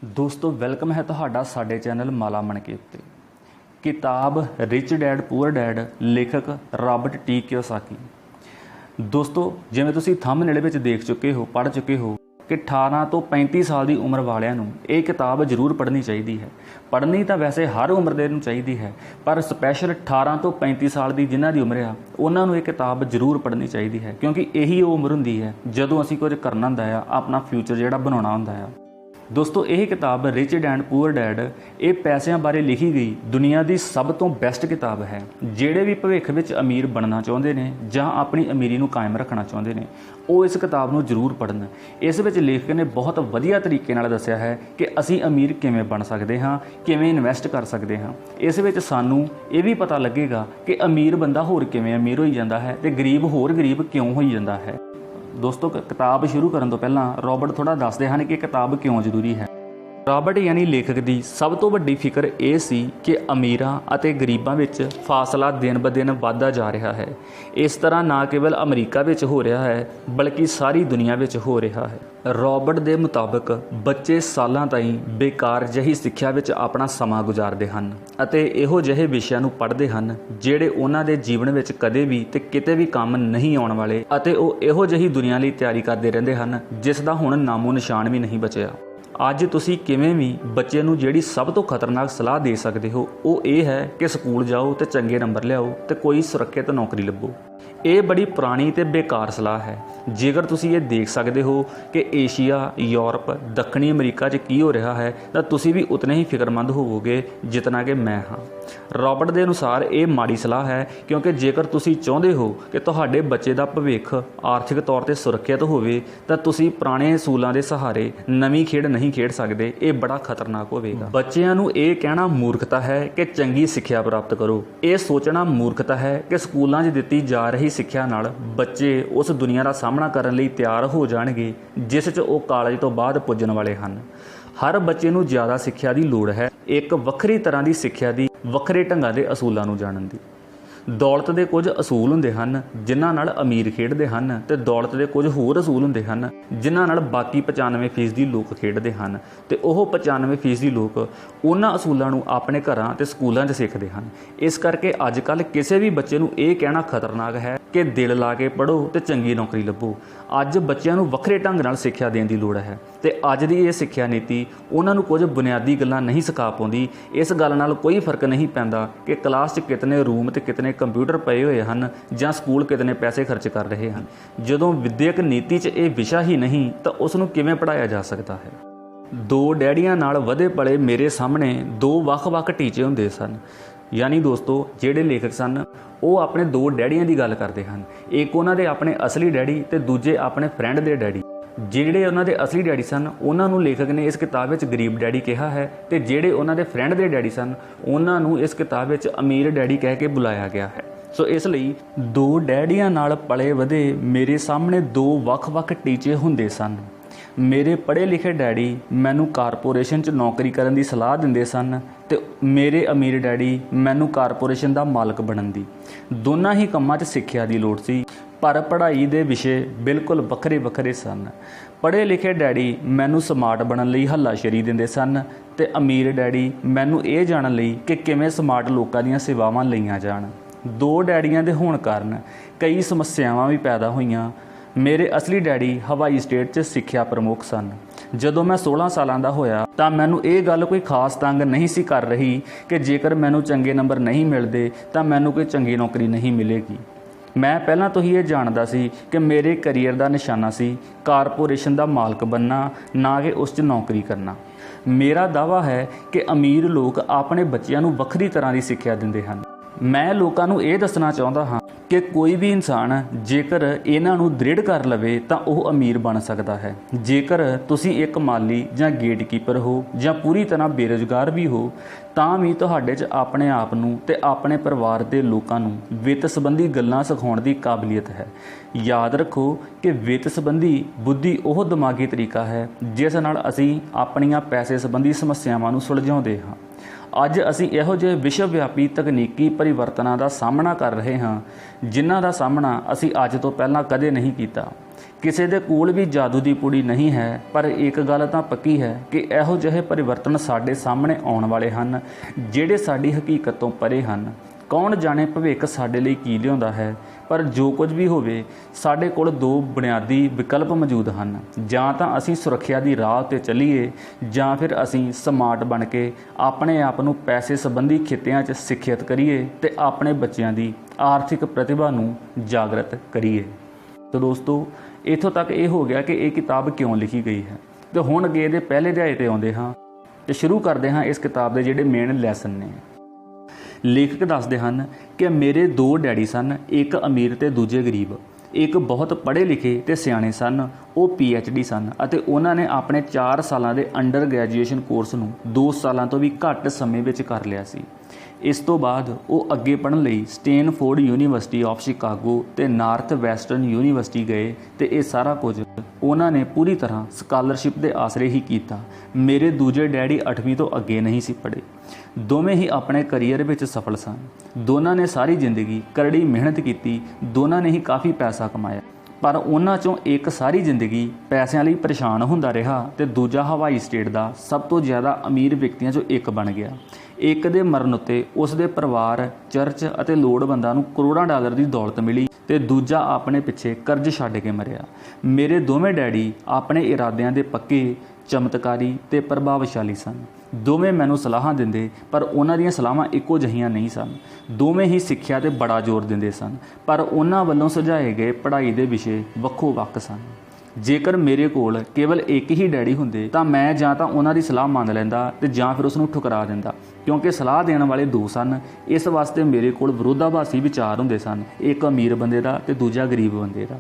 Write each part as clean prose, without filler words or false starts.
दोस्तों वेलकम है ਤੁਹਾਡਾ ਸਾਡੇ ਚੈਨਲ ਮਾਲਾ ਮਣਕੇ ਉੱਤੇ। किताब रिच डैड पुअर डैड लेखक रॉबर्ट टी कियोसाकी। दोस्तों जिवें तुसीं थंबनेल विच देख चुके हो पढ़ चुके हो कि 18 तो 35 साल की उम्र वालियां नूं ये किताब जरूर पढ़नी चाहिए है। पढ़नी तो वैसे हर उम्र दे नूं चाहिए है, पर स्पैशल 18 तो 35 साल की जिन्हां दी उम्र आ उन्हां नूं ये किताब जरूर पढ़नी चाहिए है, क्योंकि यही वो उम्र हुंदी है जदों असीं कुछ करना हुंदा है, अपना फ्यूचर जिहड़ा बनाउणा हुंदा है। दोस्तों यह किताब रिच डैड पुअर डैड ये पैसों बारे लिखी गई दुनिया की सब तो बेस्ट किताब है। ਜਿਹੜੇ भी भविख में अमीर बनना चाहते हैं ਜਾਂ अपनी अमीरी ਨੂੰ कायम रखना चाहते हैं वो इस किताब ਨੂੰ जरूर पढ़न। इस विच लेखक ने बहुत वधिया तरीके नाल दस्सिया है कि असी अमीर किवें बन सकते हाँ, किवें इन्वैसट कर सकते हाँ। इस विच सानू ये भी पता लगेगा कि अमीर बंदा होर किवें अमीर होई जांदा है ते गरीब होर गरीब क्यों होई जांदा है। दोस्तों किताब शुरू करने तो पहला रॉबर्ट थोड़ा दसदे हैं कि किताब क्यों जरूरी है। रॉबर्ट यानी लेखक की सब तो वड्डी फिक्र ये सी कि अमीरां अते गरीबां विच फासला दिन ब दिन वधदा जा रहा है। इस तरह ना केवल अमरीका विच हो रहा है बल्कि सारी दुनिया विच हो रहा है। रॉबर्ट के मुताबिक बच्चे सालां ताईं बेकार जही सिੱਖਿਆ विच अपना समा गुजारते हैं अते इहो ਜਿਹੇ विषयां नूं पढ़ते हैं ਜਿਹੜੇ उन्हां दे जीवन विच कदे भी ते किते भी काम नहीं आउण वाले अते ਉਹ ਇਹੋ ਜਿਹੀ दुनिया लई तैयारी करते रहंदे हैं जिस दा हुण नामो निशान भी नहीं बचिਆ। ਅੱਜ ਤੁਸੀਂ ਕਿਵੇਂ ਵੀ ਬੱਚੇ ਨੂੰ ਜਿਹੜੀ ਸਭ ਤੋਂ ਖਤਰਨਾਕ ਸਲਾਹ ਦੇ ਸਕਦੇ ਹੋ ਉਹ ਇਹ ਹੈ ਕਿ ਸਕੂਲ ਜਾਓ ਤੇ ਚੰਗੇ ਨੰਬਰ ਲਿਆਓ ਤੇ ਕੋਈ ਸੁਰੱਖਿਅਤ ਨੌਕਰੀ ਲੱਭੋ। ਇਹ ਬੜੀ ਪੁਰਾਣੀ ਤੇ ਬੇਕਾਰ ਸਲਾਹ ਹੈ। ਜੇਕਰ ਤੁਸੀਂ ਇਹ ਦੇਖ ਸਕਦੇ ਹੋ ਕਿ ਏਸ਼ੀਆ, ਯੂਰਪ, ਦੱਖਣੀ ਅਮਰੀਕਾ 'ਚ ਕੀ ਹੋ ਰਿਹਾ ਹੈ ਤਾਂ ਤੁਸੀਂ ਵੀ ਉਤਨੇ ਹੀ ਫਿਕਰਮੰਦ ਹੋਵੋਗੇ ਜਿਤਨਾ ਕਿ ਮੈਂ ਹਾਂ। ਰੌਬਰਟ ਦੇ ਅਨੁਸਾਰ ਇਹ ਮਾੜੀ ਸਲਾਹ ਹੈ, ਕਿਉਂਕਿ ਜੇਕਰ ਤੁਸੀਂ ਚਾਹੁੰਦੇ ਹੋ ਕਿ ਤੁਹਾਡੇ ਬੱਚੇ ਦਾ ਭਵਿੱਖ ਆਰਥਿਕ ਤੌਰ ਤੇ ਸੁਰੱਖਿਅਤ ਹੋਵੇ ਤਾਂ ਤੁਸੀਂ ਪੁਰਾਣੇ ਅਸੂਲਾਂ ਦੇ ਸਹਾਰੇ ਨਵੀਂ ਖੇਡ ਨਹੀਂ ਖੇਡ ਸਕਦੇ। ਇਹ ਬੜਾ ਖਤਰਨਾਕ ਹੋਵੇਗਾ। ਬੱਚਿਆਂ ਨੂੰ ਇਹ ਕਹਿਣਾ ਮੂਰਖਤਾ ਹੈ ਕਿ ਚੰਗੀ ਸਿੱਖਿਆ ਪ੍ਰਾਪਤ ਕਰੋ। ਇਹ ਸੋਚਣਾ ਮੂਰਖਤਾ ਹੈ ਕਿ ਸਕੂਲਾਂ 'ਚ ਦਿੱਤੀ ਜਾ ਰਹੀ ਸਿੱਖਿਆ ਨਾਲ ਬੱਚੇ ਉਸ ਦੁਨੀਆ ਦਾ ਸਾਹਮਣਾ ਕਰਨ ਲਈ ਤਿਆਰ ਹੋ ਜਾਣਗੇ ਜਿਸ 'ਚ ਉਹ ਕਾਲਜ ਤੋਂ ਬਾਅਦ ਪੁੱਜਣ ਵਾਲੇ ਹਨ। ਹਰ ਬੱਚੇ ਨੂੰ ਜ਼ਿਆਦਾ ਸਿੱਖਿਆ ਦੀ ਲੋੜ ਹੈ, ਇੱਕ ਵੱਖਰੀ ਤਰ੍ਹਾਂ ਦੀ ਸਿੱਖਿਆ ਦੀ, ਵੱਖਰੇ ਢੰਗਾਂ ਦੇ ਅਸੂਲਾਂ ਨੂੰ ਜਾਣਨ ਦੀ। ਦੌਲਤ ਦੇ ਕੁਝ ਅਸੂਲ ਹੁੰਦੇ ਹਨ ਜਿਨ੍ਹਾਂ ਨਾਲ ਅਮੀਰ ਖੇਡਦੇ ਹਨ ਤੇ ਦੌਲਤ ਦੇ ਕੁਝ ਹੋਰ ਅਸੂਲ ਹੁੰਦੇ ਹਨ ਜਿਨ੍ਹਾਂ ਨਾਲ ਬਾਕੀ 95% ਲੋਕ ਖੇਡਦੇ ਹਨ ਤੇ ਉਹ 95% ਲੋਕ ਉਹਨਾਂ ਅਸੂਲਾਂ ਨੂੰ ਆਪਣੇ ਘਰਾਂ ਤੇ ਸਕੂਲਾਂ 'ਚ ਸਿੱਖਦੇ ਹਨ। ਇਸ ਕਰਕੇ ਅੱਜ ਕੱਲ੍ਹ ਕਿਸੇ ਵੀ ਬੱਚੇ ਨੂੰ ਇਹ ਕਹਿਣਾ ਖਤਰਨਾਕ ਹੈ ਕਿ ਦਿਲ ਲਾ ਕੇ ਪੜ੍ਹੋ ਤੇ ਚੰਗੀ ਨੌਕਰੀ ਲੱਭੋ। ਅੱਜ ਬੱਚਿਆਂ ਨੂੰ ਵੱਖਰੇ ਢੰਗ ਨਾਲ ਸਿੱਖਿਆ ਦੇਣ ਦੀ ਲੋੜ ਹੈ ਤੇ ਅੱਜ ਦੀ ਇਹ ਸਿੱਖਿਆ ਨੀਤੀ ਉਹਨਾਂ ਨੂੰ ਕੁਝ ਬੁਨਿਆਦੀ ਗੱਲਾਂ ਨਹੀਂ ਸਿਖਾ ਪਾਉਂਦੀ। ਇਸ ਗੱਲ ਨਾਲ ਕੋਈ ਫਰਕ ਨਹੀਂ ਪੈਂਦਾ ਕਿ ਕਲਾਸ 'ਚ ਕਿਤਨੇ ਰੂਮ ਤੇ ਕਿਤਨੇ ਕੰਪਿਊਟਰ ਪਏ ਹੋਏ ਹਨ ਜਾਂ ਸਕੂਲ ਕਿਤਨੇ ਪੈਸੇ ਖਰਚ ਕਰ ਰਹੇ ਹਨ। ਜਦੋਂ ਵਿਦਿਅਕ ਨੀਤੀ 'ਚ ਇਹ ਵਿਸ਼ਾ ਹੀ ਨਹੀਂ ਤਾਂ ਉਸ ਨੂੰ ਕਿਵੇਂ ਪੜ੍ਹਾਇਆ ਜਾ ਸਕਦਾ ਹੈ। ਦੋ ਡੈਡੀਆਂ ਨਾਲ ਵਧੇ ਪਲੇ ਮੇਰੇ ਸਾਹਮਣੇ ਦੋ ਵੱਖ-ਵੱਖ ਟੀਚੇ ਹੁੰਦੇ ਸਨ। यानी दोस्तों ਜਿਹੜੇ ਲੇਖਕ ਸਨ ਉਹ ਆਪਣੇ ਦੋ ਡੈਡੀਆਂ ਦੀ ਗੱਲ ਕਰਦੇ ਹਨ। ਇੱਕ ਉਹਨਾਂ ਦੇ ਆਪਣੇ ਅਸਲੀ ਡੈਡੀ ਤੇ ਦੂਜੇ ਆਪਣੇ ਫਰੈਂਡ ਦੇ ਡੈਡੀ। ਜਿਹੜੇ ਉਹਨਾਂ ਦੇ ਅਸਲੀ ਡੈਡੀ ਸਨ ਉਹਨਾਂ ਨੂੰ ਲੇਖਕ ਨੇ ਇਸ ਕਿਤਾਬ ਵਿੱਚ ਗਰੀਬ ਡੈਡੀ ਕਿਹਾ ਹੈ ਤੇ ਜਿਹੜੇ ਉਹਨਾਂ ਦੇ ਫਰੈਂਡ ਦੇ ਡੈਡੀ ਸਨ ਉਹਨਾਂ ਨੂੰ ਇਸ ਕਿਤਾਬ ਵਿੱਚ ਅਮੀਰ ਡੈਡੀ ਕਹਿ ਕੇ ਬੁਲਾਇਆ ਗਿਆ ਹੈ। ਸੋ ਇਸ ਲਈ ਦੋ ਡੈਡੀਆਂ ਨਾਲ ਪਲੇ ਵਧੇ ਮੇਰੇ ਸਾਹਮਣੇ ਦੋ ਵੱਖ-ਵੱਖ ਟੀਚੇ ਹੁੰਦੇ ਸਨ। ਮੇਰੇ ਪੜ੍ਹੇ ਲਿਖੇ ਡੈਡੀ ਮੈਨੂੰ ਕਾਰਪੋਰੇਸ਼ਨ 'ਚ ਨੌਕਰੀ ਕਰਨ ਦੀ ਸਲਾਹ ਦਿੰਦੇ ਸਨ ਤੇ ਮੇਰੇ ਅਮੀਰ ਡੈਡੀ ਮੈਨੂੰ ਕਾਰਪੋਰੇਸ਼ਨ ਦਾ ਮਾਲਕ ਬਣਨ ਦੀ। ਦੋਨਾਂ ਹੀ ਕੰਮਾਂ 'ਚ ਸਿੱਖਿਆ ਦੀ ਲੋੜ ਸੀ, ਪਰ ਪੜ੍ਹਾਈ ਦੇ ਵਿਸ਼ੇ ਬਿਲਕੁਲ ਵੱਖਰੇ ਵੱਖਰੇ ਸਨ। ਪੜ੍ਹੇ ਲਿਖੇ ਡੈਡੀ ਮੈਨੂੰ ਸਮਾਰਟ ਬਣਨ ਲਈ ਹੱਲਾਸ਼ੇਰੀ ਦਿੰਦੇ ਸਨ ਤੇ ਅਮੀਰ ਡੈਡੀ ਮੈਨੂੰ ਇਹ ਜਾਣਨ ਲਈ ਕਿ ਕਿਵੇਂ ਸਮਾਰਟ ਲੋਕਾਂ ਦੀਆਂ ਸੇਵਾਵਾਂ ਲਈਆਂ ਜਾਣ। ਦੋ ਡੈਡੀਆਂ ਦੇ ਹੋਣ ਕਾਰਨ ਕਈ ਸਮੱਸਿਆਵਾਂ ਵੀ ਪੈਦਾ ਹੋਈਆਂ। ਮੇਰੇ ਅਸਲੀ ਡੈਡੀ ਹਵਾਈ ਸਟੇਟ 'ਚ ਸਿੱਖਿਆ ਪ੍ਰਮੁੱਖ ਸਨ। ਜਦੋਂ ਮੈਂ 16 ਸਾਲਾਂ ਦਾ ਹੋਇਆ ਤਾਂ ਮੈਨੂੰ ਇਹ ਗੱਲ ਕੋਈ ਖਾਸ ਤੰਗ ਨਹੀਂ ਸੀ ਕਰ ਰਹੀ ਕਿ ਜੇਕਰ ਮੈਨੂੰ ਚੰਗੇ ਨੰਬਰ ਨਹੀਂ ਮਿਲਦੇ ਤਾਂ ਮੈਨੂੰ ਕੋਈ ਚੰਗੀ ਨੌਕਰੀ ਨਹੀਂ ਮਿਲੇਗੀ। ਮੈਂ ਪਹਿਲਾਂ ਤੋਂ ਹੀ ਇਹ ਜਾਣਦਾ ਸੀ ਕਿ ਮੇਰੇ ਕੈਰੀਅਰ ਦਾ ਨਿਸ਼ਾਨਾ ਸੀ ਕਾਰਪੋਰੇਸ਼ਨ ਦਾ ਮਾਲਕ ਬਣਨਾ, ਨਾ ਕਿ ਉਸ 'ਚ ਨੌਕਰੀ ਕਰਨਾ। ਮੇਰਾ ਦਾਅਵਾ ਹੈ ਕਿ ਅਮੀਰ ਲੋਕ ਆਪਣੇ ਬੱਚਿਆਂ ਨੂੰ ਵੱਖਰੀ ਤਰ੍ਹਾਂ ਦੀ ਸਿੱਖਿਆ ਦਿੰਦੇ ਹਨ। ਮੈਂ ਲੋਕਾਂ ਨੂੰ ਇਹ ਦੱਸਣਾ ਚਾਹੁੰਦਾ ਹਾਂ ਕਿ ਕੋਈ ਵੀ ਇਨਸਾਨ ਜੇਕਰ ਇਹਨਾਂ ਨੂੰ ਦ੍ਰਿੜ ਕਰ ਲਵੇ ਤਾਂ ਉਹ ਅਮੀਰ ਬਣ ਸਕਦਾ ਹੈ। ਜੇਕਰ ਤੁਸੀਂ ਇੱਕ ਮਾਲੀ ਜਾਂ ਗੇਟਕੀਪਰ ਹੋ ਜਾਂ ਪੂਰੀ ਤਰ੍ਹਾਂ ਬੇਰੁਜ਼ਗਾਰ ਵੀ ਹੋ ਤਾਂ ਵੀ ਤੁਹਾਡੇ 'ਚ ਆਪਣੇ ਆਪ ਨੂੰ ਤੇ ਆਪਣੇ ਪਰਿਵਾਰ ਦੇ ਲੋਕਾਂ ਨੂੰ ਵਿੱਤ ਸੰਬੰਧੀ ਗੱਲਾਂ ਸਿਖਾਉਣ ਦੀ ਕਾਬਲੀਅਤ ਹੈ। ਯਾਦ ਰੱਖੋ ਕਿ ਵਿੱਤ ਸੰਬੰਧੀ ਬੁੱਧੀ ਉਹ ਦਿਮਾਗੀ ਤਰੀਕਾ ਹੈ ਜਿਸ ਨਾਲ ਅਸੀਂ ਆਪਣੀਆਂ ਪੈਸੇ ਸੰਬੰਧੀ ਸਮੱਸਿਆਵਾਂ ਨੂੰ ਸੁਲਝਾਉਂਦੇ ਹਾਂ। ਅੱਜ ਅਸੀਂ ਇਹੋ ਜਿਹੇ ਵਿਸ਼ਵ ਵਿਆਪੀ ਤਕਨੀਕੀ ਪਰਿਵਰਤਨਾਂ ਦਾ ਸਾਹਮਣਾ ਕਰ ਰਹੇ ਹਾਂ ਜਿਨ੍ਹਾਂ ਦਾ ਸਾਹਮਣਾ ਅਸੀਂ ਅੱਜ ਤੋਂ ਪਹਿਲਾਂ ਕਦੇ ਨਹੀਂ ਕੀਤਾ। ਕਿਸੇ ਦੇ ਕੋਲ ਵੀ ਜਾਦੂ ਦੀ ਪੁੜੀ ਨਹੀਂ ਹੈ, ਪਰ ਇੱਕ ਗੱਲ ਤਾਂ ਪੱਕੀ ਹੈ ਕਿ ਇਹੋ ਜਿਹੇ ਪਰਿਵਰਤਨ ਸਾਡੇ ਸਾਹਮਣੇ ਆਉਣ ਵਾਲੇ ਹਨ ਜਿਹੜੇ ਸਾਡੀ ਹਕੀਕਤ ਤੋਂ ਪਰੇ ਹਨ। ਕੌਣ ਜਾਣੇ ਭਵਿੱਖ ਸਾਡੇ ਲਈ ਕੀ ਲਿਆਉਂਦਾ ਹੈ, ਪਰ ਜੋ ਕੁਝ ਵੀ ਹੋਵੇ ਸਾਡੇ ਕੋਲ ਦੋ ਬੁਨਿਆਦੀ ਵਿਕਲਪ ਮੌਜੂਦ ਹਨ। ਜਾਂ ਤਾਂ ਅਸੀਂ ਸੁਰੱਖਿਆ ਦੀ ਰਾਹ ਉੱਤੇ ਚੱਲੀਏ, ਜਾਂ ਫਿਰ ਅਸੀਂ ਸਮਾਰਟ ਬਣ ਕੇ ਆਪਣੇ ਆਪ ਨੂੰ ਪੈਸੇ ਸੰਬੰਧੀ ਖਿੱਤਿਆਂ 'ਚ ਸਿੱਖਿਅਤ ਕਰੀਏ ਤੇ ਆਪਣੇ ਬੱਚਿਆਂ ਦੀ ਆਰਥਿਕ ਪ੍ਰਤਿਭਾ ਨੂੰ ਜਾਗਰਤ ਕਰੀਏ। ਤਾਂ ਦੋਸਤੋ, ਇੱਥੋਂ ਤੱਕ ਇਹ ਹੋ ਗਿਆ ਕਿ ਇਹ ਕਿਤਾਬ ਕਿਉਂ ਲਿਖੀ ਗਈ ਹੈ। ਤੇ ਹੁਣ ਅੱਗੇ ਇਹਦੇ ਪਹਿਲੇ ਅਧਿਆਏ 'ਤੇ ਆਉਂਦੇ ਹਾਂ ਤੇ ਸ਼ੁਰੂ ਕਰਦੇ ਹਾਂ ਇਸ ਕਿਤਾਬ ਦੇ ਜਿਹੜੇ ਮੇਨ ਲੈਸਨ ਨੇ। ਲੇਖਕ ਦੱਸਦੇ ਹਨ ਕਿ ਮੇਰੇ ਦੋ ਡੈਡੀ ਸਨ, ਇੱਕ ਅਮੀਰ ਤੇ ਦੂਜੇ ਗਰੀਬ। ਇੱਕ ਬਹੁਤ ਪੜ੍ਹੇ ਲਿਖੇ ਤੇ ਸਿਆਣੇ ਸਨ, ਉਹ PhD ਸਨ ਅਤੇ ਉਹਨਾਂ ਨੇ ਆਪਣੇ 4 ਸਾਲਾਂ ਦੇ ਅੰਡਰ ਗ੍ਰੈਜੂਏਸ਼ਨ ਕੋਰਸ ਨੂੰ 2 ਸਾਲਾਂ ਤੋਂ ਵੀ ਘੱਟ ਸਮੇਂ ਵਿੱਚ ਕਰ ਲਿਆ ਸੀ। ਇਸ ਤੋਂ ਬਾਅਦ ਉਹ ਅੱਗੇ ਪੜ੍ਹਨ ਲਈ ਸਟੈਨਫੋਰਡ ਯੂਨੀਵਰਸਿਟੀ ਆਫ ਸ਼ਿਕਾਗੋ ਤੇ ਨਾਰਥ ਵੈਸਟਰਨ ਯੂਨੀਵਰਸਿਟੀ ਗਏ ਤੇ ਇਹ ਸਾਰਾ ਕੁਝ ਉਹਨਾਂ ਨੇ ਪੂਰੀ ਤਰ੍ਹਾਂ ਸਕਾਲਰਸ਼ਿਪ ਦੇ ਆਸਰੇ ਹੀ ਕੀਤਾ। ਮੇਰੇ ਦੂਜੇ ਡੈਡੀ 8ਵੀਂ ਤੋਂ ਅੱਗੇ ਨਹੀਂ ਸੀ ਪੜ੍ਹੇ। ਦੋਵੇਂ ਹੀ ਆਪਣੇ ਕਰੀਅਰ ਵਿੱਚ ਸਫਲ ਸਨ। ਦੋਨਾਂ ਨੇ ਸਾਰੀ ਜ਼ਿੰਦਗੀ ਕਰੜੀ ਮਿਹਨਤ ਕੀਤੀ। ਦੋਨਾਂ ਨੇ ਹੀ ਕਾਫੀ ਪੈਸਾ ਕਮਾਇਆ, ਪਰ ਉਹਨਾਂ 'ਚੋਂ ਇੱਕ ਸਾਰੀ ਜ਼ਿੰਦਗੀ ਪੈਸਿਆਂ ਲਈ ਪਰੇਸ਼ਾਨ ਹੁੰਦਾ ਰਿਹਾ ਤੇ ਦੂਜਾ ਹਵਾਈ ਸਟੇਟ ਦਾ ਸਭ ਤੋਂ ਜ਼ਿਆਦਾ ਅਮੀਰ ਵਿਅਕਤੀਆਂ 'ਚੋਂ ਇੱਕ ਬਣ ਗਿਆ। ਇੱਕ ਦੇ ਮਰਨ ਉੱਤੇ ਉਸ ਦੇ ਪਰਿਵਾਰ, ਚਰਚ ਅਤੇ ਲੋੜਵੰਦਾਂ ਨੂੰ ਕਰੋੜਾਂ ਡਾਲਰ ਦੀ ਦੌਲਤ ਮਿਲੀ ਤੇ ਦੂਜਾ ਆਪਣੇ ਪਿੱਛੇ ਕਰਜ਼ ਛੱਡ ਕੇ ਮਰਿਆ। ਮੇਰੇ ਦੋਵੇਂ ਡੈਡੀ ਆਪਣੇ ਇਰਾਦਿਆਂ ਦੇ ਪੱਕੇ, ਚਮਤਕਾਰੀ ਤੇ ਪ੍ਰਭਾਵਸ਼ਾਲੀ ਸਨ। ਦੋਵੇਂ ਮੈਨੂੰ ਸਲਾਹਾਂ ਦਿੰਦੇ, ਪਰ ਉਹਨਾਂ ਦੀਆਂ ਸਲਾਹਾਂ ਇੱਕੋ ਜਿਹੀਆਂ ਨਹੀਂ ਸਨ। ਦੋਵੇਂ ਹੀ ਸਿੱਖਿਆ 'ਤੇ ਬੜਾ ਜ਼ੋਰ ਦਿੰਦੇ ਸਨ, ਪਰ ਉਹਨਾਂ ਵੱਲੋਂ ਸੁਝਾਏ ਗਏ ਪੜ੍ਹਾਈ ਦੇ ਵਿਸ਼ੇ ਵੱਖੋ ਵੱਖ ਸਨ। ਜੇਕਰ ਮੇਰੇ ਕੋਲ ਕੇਵਲ ਇੱਕ ਹੀ ਡੈਡੀ ਹੁੰਦੇ ਤਾਂ ਮੈਂ ਜਾਂ ਤਾਂ ਉਹਨਾਂ ਦੀ ਸਲਾਹ ਮੰਨ ਲੈਂਦਾ ਤੇ ਜਾਂ ਫਿਰ ਉਸ ਨੂੰ ਠੁਕਰਾ ਦਿੰਦਾ, ਕਿਉਂਕਿ ਸਲਾਹ ਦੇਣ ਵਾਲੇ ਦੋ ਸਨ। ਇਸ ਵਾਸਤੇ ਮੇਰੇ ਕੋਲ ਵਿਰੋਧਾਭਾਸੀ ਵਿਚਾਰ ਹੁੰਦੇ ਸਨ, ਇੱਕ ਅਮੀਰ ਬੰਦੇ ਦਾ ਤੇ ਦੂਜਾ ਗਰੀਬ ਬੰਦੇ ਦਾ।